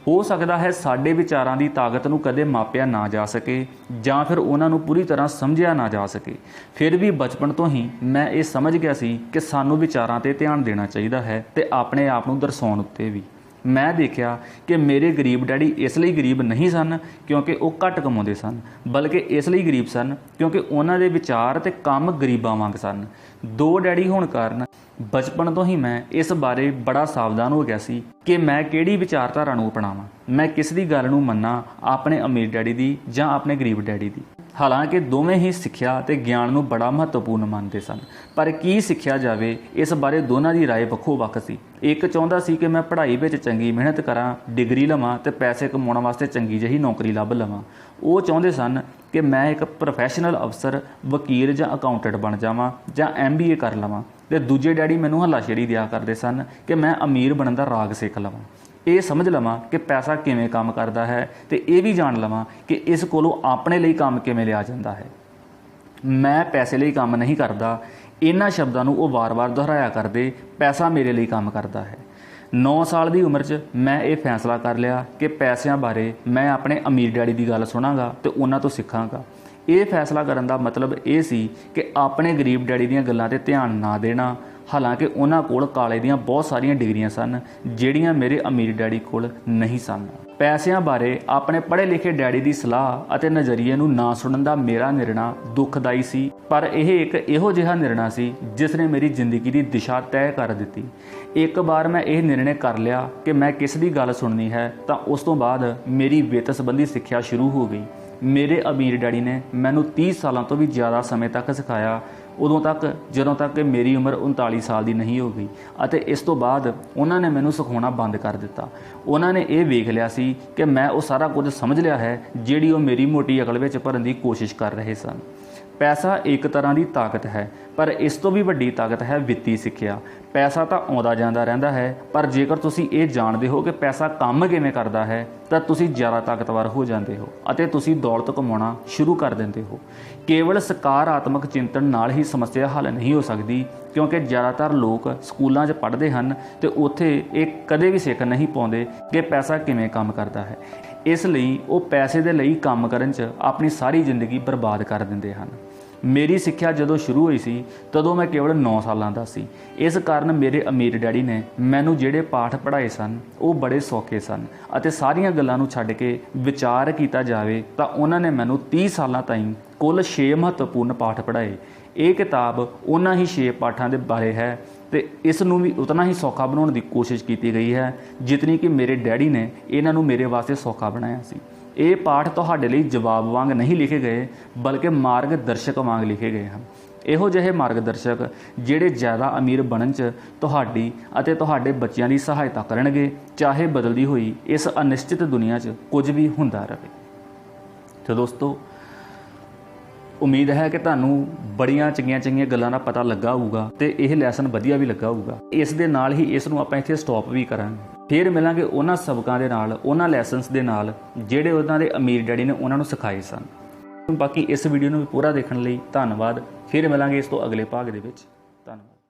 ਹੋ ਸਕਦਾ ਹੈ ਸਾਡੇ ਵਿਚਾਰਾਂ ਦੀ ਤਾਕਤ ਨੂੰ ਕਦੇ ਮਾਪਿਆ ਨਾ ਜਾ ਸਕੇ ਜਾਂ ਫਿਰ ਉਹਨਾਂ ਨੂੰ ਪੂਰੀ ਤਰ੍ਹਾਂ ਸਮਝਿਆ ਨਾ ਜਾ ਸਕੇ। ਫਿਰ ਵੀ ਬਚਪਨ ਤੋਂ ਹੀ ਮੈਂ ਇਹ ਸਮਝ ਗਿਆ ਸੀ ਕਿ ਸਾਨੂੰ ਵਿਚਾਰਾਂ 'ਤੇ ਧਿਆਨ ਦੇਣਾ ਚਾਹੀਦਾ ਹੈ ਤੇ ਆਪਣੇ ਆਪ ਨੂੰ ਦਰਸਾਉਣ ਉੱਤੇ ਵੀ। ਮੈਂ ਦੇਖਿਆ ਕਿ ਮੇਰੇ ਗਰੀਬ ਡੈਡੀ ਇਸ ਲਈ ਗਰੀਬ ਨਹੀਂ ਸਨ ਕਿਉਂਕਿ ਉਹ ਘੱਟ ਕਮਾਉਂਦੇ ਸਨ, ਬਲਕਿ ਇਸ ਲਈ ਗਰੀਬ ਸਨ ਕਿਉਂਕਿ ਉਹਨਾਂ ਦੇ ਵਿਚਾਰ ਅਤੇ ਕੰਮ ਗਰੀਬਾਂ ਵਾਂਗ ਸਨ। ਦੋ ਡੈਡੀ ਹੋਣ ਕਾਰਨ ਬਚਪਨ ਤੋਂ ਹੀ ਮੈਂ ਇਸ ਬਾਰੇ ਬੜਾ ਸਾਵਧਾਨ ਹੋ ਗਿਆ ਸੀ ਕਿ ਮੈਂ ਕਿਹੜੀ ਵਿਚਾਰਧਾਰਾ ਨੂੰ ਅਪਣਾਵਾਂ। ਮੈਂ ਕਿਸ ਦੀ ਗੱਲ ਨੂੰ ਮੰਨਾਂ, ਆਪਣੇ ਅਮੀਰ ਡੈਡੀ ਦੀ ਜਾਂ ਆਪਣੇ ਗਰੀਬ ਡੈਡੀ ਦੀ। ਹਾਲਾਂਕਿ ਦੋਵੇਂ ਹੀ ਸਿੱਖਿਆ ਤੇ ਗਿਆਨ ਨੂੰ ਬੜਾ ਮਹੱਤਵਪੂਰਨ ਮੰਨਦੇ ਸਨ, ਪਰ ਕੀ ਸਿੱਖਿਆ ਜਾਵੇ ਇਸ ਬਾਰੇ ਦੋਨਾਂ ਦੀ ਰਾਏ ਵੱਖੋ ਵੱਖ ਸੀ। ਇੱਕ ਚਾਹੁੰਦਾ ਸੀ ਕਿ ਮੈਂ ਪੜ੍ਹਾਈ ਵਿੱਚ ਚੰਗੀ ਮਿਹਨਤ ਕਰਾਂ, ਡਿਗਰੀ ਲਵਾਂ ਤੇ ਪੈਸੇ ਕਮਾਉਣ ਵਾਸਤੇ ਚੰਗੀ ਜਿਹੀ ਨੌਕਰੀ ਲੱਭ ਲਵਾਂ। ਉਹ ਚਾਹੁੰਦੇ ਸਨ ਕਿ ਮੈਂ ਇੱਕ ਪ੍ਰੋਫੈਸ਼ਨਲ ਅਫਸਰ, ਵਕੀਲ ਜਾਂ ਅਕਾਊਂਟੈਂਟ ਬਣ ਜਾਵਾਂ ਜਾਂ MBA ਕਰ ਲਵਾਂ। ਤੇ ਦੂਜੇ ਡੈਡੀ ਮੈਨੂੰ ਹੱਲਾਸ਼ੇਰੀ ਦਿਆ ਕਰਦੇ ਸਨ ਕਿ ਮੈਂ ਅਮੀਰ ਬਣਨ ਦਾ ਰਾਗ ਸਿੱਖ ਲਵਾਂ, ਇਹ ਸਮਝ ਲਵਾਂ ਕਿ ਪੈਸਾ ਕਿਵੇਂ ਕੰਮ ਕਰਦਾ ਹੈ ਤੇ ਇਹ ਵੀ ਜਾਣ ਲਵਾਂ ਕਿ ਇਸ ਕੋਲੋਂ ਆਪਣੇ ਲਈ ਕੰਮ ਕਿਵੇਂ ਲਿਆ ਜਾਂਦਾ ਹੈ। ਮੈਂ ਪੈਸੇ ਲਈ ਕੰਮ ਨਹੀਂ ਕਰਦਾ, ਇਹਨਾਂ ਸ਼ਬਦਾਂ ਨੂੰ ਉਹ ਵਾਰ-ਵਾਰ ਦੁਹਰਾਇਆ ਕਰਦੇ, ਪੈਸਾ ਮੇਰੇ ਲਈ ਕੰਮ ਕਰਦਾ ਹੈ। 9 ਸਾਲ ਦੀ ਉਮਰ 'ਚ ਮੈਂ ਇਹ ਫੈਸਲਾ ਕਰ ਲਿਆ ਕਿ ਪੈਸਿਆਂ ਬਾਰੇ ਮੈਂ ਆਪਣੇ ਅਮੀਰ ਡੈਡੀ ਦੀ ਗੱਲ ਸੁਣਾਂਗਾ ਤੇ ਉਹਨਾਂ ਤੋਂ ਸਿੱਖਾਂਗਾ। ਇਹ ਫੈਸਲਾ ਕਰਨ ਦਾ ਮਤਲਬ ਇਹ ਸੀ ਕਿ ਆਪਣੇ ਗਰੀਬ ਡੈਡੀ ਦੀਆਂ ਗੱਲਾਂ 'ਤੇ ਧਿਆਨ ਨਾ ਦੇਣਾ। ਹਾਲਾਂਕਿ ਉਹਨਾਂ ਕੋਲ ਕਾਲਜ ਦੀਆਂ ਬਹੁਤ ਸਾਰੀਆਂ ਡਿਗਰੀਆਂ ਸਨ ਜਿਹੜੀਆਂ ਮੇਰੇ ਅਮੀਰ ਡੈਡੀ ਕੋਲ ਨਹੀਂ ਸਨ। ਪੈਸਿਆਂ ਬਾਰੇ ਆਪਣੇ ਪੜ੍ਹੇ ਲਿਖੇ ਡੈਡੀ ਦੀ ਸਲਾਹ ਅਤੇ ਨਜ਼ਰੀਏ ਨੂੰ ਨਾ ਸੁਣਨ ਦਾ ਮੇਰਾ ਨਿਰਣਾ ਦੁਖਦਾਈ ਸੀ, ਪਰ ਇਹ ਇੱਕ ਇਹੋ ਜਿਹਾ ਨਿਰਣਾ ਸੀ ਜਿਸ ਨੇ ਮੇਰੀ ਜ਼ਿੰਦਗੀ ਦੀ ਦਿਸ਼ਾ ਤੈਅ ਕਰ ਦਿੱਤੀ। ਇੱਕ ਵਾਰ ਮੈਂ ਇਹ ਨਿਰਣੇ ਕਰ ਲਿਆ ਕਿ ਮੈਂ ਕਿਸ ਦੀ ਗੱਲ ਸੁਣਨੀ ਹੈ ਤਾਂ ਉਸ ਤੋਂ ਬਾਅਦ ਮੇਰੀ ਵਿੱਤ ਸੰਬੰਧੀ ਸਿੱਖਿਆ ਸ਼ੁਰੂ ਹੋ ਗਈ। ਮੇਰੇ ਅਮੀਰ ਡੈਡੀ ਨੇ ਮੈਨੂੰ 30 ਸਾਲਾਂ ਤੋਂ ਵੀ ਜ਼ਿਆਦਾ ਸਮੇਂ ਤੱਕ ਸਿਖਾਇਆ, ਉਦੋਂ ਤੱਕ ਜਦੋਂ ਤੱਕ ਕਿ ਮੇਰੀ ਉਮਰ 39 ਸਾਲ ਦੀ ਨਹੀਂ ਹੋ ਗਈ ਅਤੇ ਇਸ ਤੋਂ ਬਾਅਦ ਉਹਨਾਂ ਨੇ ਮੈਨੂੰ ਸਿਖਾਉਣਾ ਬੰਦ ਕਰ ਦਿੱਤਾ। ਉਹਨਾਂ ਨੇ ਇਹ ਵੇਖ ਲਿਆ ਸੀ ਕਿ ਮੈਂ ਉਹ ਸਾਰਾ ਕੁਝ ਸਮਝ ਲਿਆ ਹੈ ਜਿਹੜੀ ਉਹ ਮੇਰੀ ਮੋਟੀ ਅਕਲ ਵਿੱਚ ਭਰਨ ਦੀ ਕੋਸ਼ਿਸ਼ ਕਰ ਰਹੇ ਸਨ। ਪੈਸਾ ਇੱਕ ਤਰ੍ਹਾਂ ਦੀ ਤਾਕਤ ਹੈ, ਪਰ ਇਸ ਤੋਂ ਵੀ ਵੱਡੀ ਤਾਕਤ ਹੈ ਵਿੱਤੀ ਸਿੱਖਿਆ। ਪੈਸਾ ਤਾਂ ਆਉਂਦਾ ਜਾਂਦਾ ਰਹਿੰਦਾ ਹੈ, ਪਰ ਜੇਕਰ ਤੁਸੀਂ ਇਹ ਜਾਣਦੇ ਹੋ ਕਿ ਪੈਸਾ ਕੰਮ ਕਿਵੇਂ ਕਰਦਾ ਹੈ ਤਾਂ ਤੁਸੀਂ ਜ਼ਿਆਦਾ ਤਾਕਤਵਰ ਹੋ ਜਾਂਦੇ ਹੋ ਅਤੇ ਤੁਸੀਂ ਦੌਲਤ ਕਮਾਉਣਾ ਸ਼ੁਰੂ ਕਰ ਦਿੰਦੇ ਹੋ। ਕੇਵਲ ਸਕਾਰਾਤਮਕ ਚਿੰਤਨ ਨਾਲ ਹੀ ਸਮੱਸਿਆ ਹੱਲ ਨਹੀਂ ਹੋ ਸਕਦੀ, ਕਿਉਂਕਿ ਜ਼ਿਆਦਾਤਰ ਲੋਕ ਸਕੂਲਾਂ 'ਚ ਪੜ੍ਹਦੇ ਹਨ ਤੇ ਉੱਥੇ ਇਹ ਕਦੇ ਵੀ ਸਿੱਖ ਨਹੀਂ ਪਾਉਂਦੇ ਕਿ ਪੈਸਾ ਕਿਵੇਂ ਕੰਮ ਕਰਦਾ ਹੈ। ਇਸ ਲਈ ਉਹ ਪੈਸੇ ਦੇ ਲਈ ਕੰਮ ਕਰਨ 'ਚ ਆਪਣੀ ਸਾਰੀ ਜ਼ਿੰਦਗੀ ਬਰਬਾਦ ਕਰ ਦਿੰਦੇ ਹਨ। ਮੇਰੀ ਸਿੱਖਿਆ ਜਦੋਂ ਸ਼ੁਰੂ ਹੋਈ ਸੀ ਤਦੋਂ ਮੈਂ ਕੇਵਲ 9 ਸਾਲਾਂ ਦਾ ਸੀ। ਇਸ ਕਾਰਨ ਮੇਰੇ ਅਮੀਰ ਡੈਡੀ ਨੇ ਮੈਨੂੰ ਜਿਹੜੇ ਪਾਠ ਪੜ੍ਹਾਏ ਸਨ ਉਹ ਬੜੇ ਸੌਖੇ ਸਨ ਅਤੇ ਸਾਰੀਆਂ ਗੱਲਾਂ ਨੂੰ ਛੱਡ ਕੇ ਵਿਚਾਰ ਕੀਤਾ ਜਾਵੇ ਤਾਂ ਉਹਨਾਂ ਨੇ ਮੈਨੂੰ 30 ਸਾਲਾਂ ਤਾਈਂ ਕੁੱਲ 6 ਮਹੱਤਵਪੂਰਨ ਪਾਠ ਪੜ੍ਹਾਏ। ਇਹ ਕਿਤਾਬ ਉਹਨਾਂ ਹੀ 6 ਪਾਠਾਂ ਦੇ ਬਾਰੇ ਹੈ ਤੇ ਇਸ ਨੂੰ ਵੀ ਉਤਨਾ ਹੀ ਸੌਖਾ ਬਣਾਉਣ ਦੀ ਕੋਸ਼ਿਸ਼ ਕੀਤੀ ਗਈ ਹੈ ਜਿਤਨੀ ਕਿ ਮੇਰੇ ਡੈਡੀ ਨੇ ਇਹਨਾਂ ਨੂੰ ਮੇਰੇ ਵਾਸਤੇ ਸੌਖਾ ਬਣਾਇਆ ਸੀ। ਇਹ ਪਾਠ ਤੁਹਾਡੇ ਲਈ ਜਵਾਬ ਵਾਂਗ ਨਹੀਂ ਲਿਖੇ ਗਏ, ਬਲਕਿ ਮਾਰਗ ਦਰਸ਼ਕ ਵਾਂਗ ਲਿਖੇ ਗਏ ਹਨ। ਇਹੋ ਜਿਹੇ ਮਾਰਗਦਰਸ਼ਕ ਜਿਹੜੇ ਜ਼ਿਆਦਾ ਅਮੀਰ ਬਣਨ 'ਚ ਤੁਹਾਡੀ ਅਤੇ ਤੁਹਾਡੇ ਬੱਚਿਆਂ ਦੀ ਸਹਾਇਤਾ ਕਰਨਗੇ, ਚਾਹੇ ਬਦਲਦੀ ਹੋਈ ਇਸ ਅਨਿਸ਼ਚਿਤ ਦੁਨੀਆ 'ਚ ਕੁਝ ਵੀ ਹੁੰਦਾ ਰਹੇ। ਤੇ ਦੋਸਤੋ, ਉਮੀਦ ਹੈ ਕਿ ਤੁਹਾਨੂੰ ਬੜੀਆਂ ਚੰਗੀਆਂ ਗੱਲਾਂ ਦਾ ਪਤਾ ਲੱਗਾ ਹੋਊਗਾ ਤੇ ਇਹ ਲੈਸਨ ਵਧੀਆ ਵੀ ਲੱਗਾ ਹੋਊਗਾ। ਇਸ ਦੇ ਨਾਲ ਹੀ ਇਸ ਨੂੰ ਆਪਾਂ ਇੱਥੇ ਸਟਾਪ ਵੀ ਕਰਾਂਗੇ। ਫਿਰ ਮਿਲਾਂਗੇ ਉਹਨਾਂ ਸਬਕਾਂ ਦੇ ਨਾਲ, ਉਹਨਾਂ ਲੈਸਨਸ ਦੇ ਨਾਲ ਜਿਹੜੇ ਉਹਨਾਂ ਦੇ ਅਮੀਰ ਡੈਡੀ ਨੇ ਉਹਨਾਂ ਨੂੰ ਸਿਖਾਏ ਸਨ। ਬਾਕੀ ਇਸ ਵੀਡੀਓ ਨੂੰ ਵੀ ਪੂਰਾ ਦੇਖਣ ਲਈ ਧੰਨਵਾਦ। ਫਿਰ ਮਿਲਾਂਗੇ ਇਸ ਤੋਂ ਅਗਲੇ ਭਾਗ ਦੇ ਵਿੱਚ। ਧੰਨਵਾਦ।